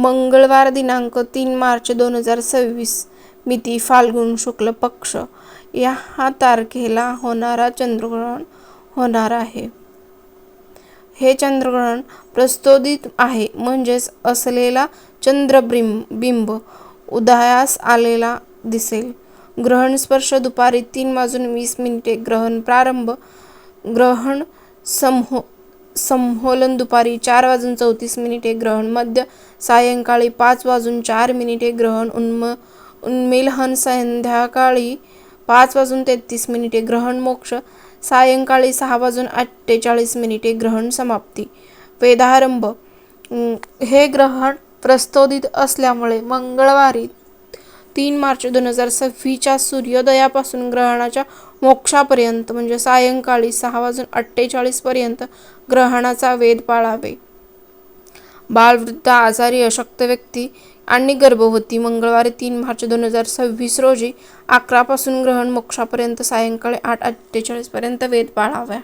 मंगळवार दिनांक 3 मार्च 2026 मिती फाल्गुन शुक्ल पक्ष या तारखेला होणारा चंद्रग्रहण होणार आहे. हे चंद्रग्रहण प्रस्तोदित आहे म्हणजेच असलेला चंद्रबिंब उदयास आलेला दिसेल. ग्रहण स्पर्श दुपारी 3:20 ग्रहण प्रारंभ. ग्रहण संहोलन दुपारी 4:34 ग्रहण मध्य. सायंकाळी 5:04 ग्रहण उन्मीलन संध्याकाळी 5:33 ग्रहण मोक्ष. सायंकाळी 6:48 ग्रहण समाप्ती. वेधारंभ. हे ग्रहण प्रस्तोदित असल्यामुळे मंगळवारी 3 मार्च 2026 च्या सूर्योदयापासून ग्रहणाच्या मोक्षापर्यंत म्हणजे सायंकाळी 6:48 पर्यंत ग्रहणाचा वेध पाळावे. बाळ, वृद्ध, आजारी, अशक्त व्यक्ती आणि गर्भवती मंगळवारी 3 मार्च 2026 रोजी 11 पासून ग्रहण मोक्षापर्यंत सायंकाळी 8:48 पर्यंत वेध पाळावा.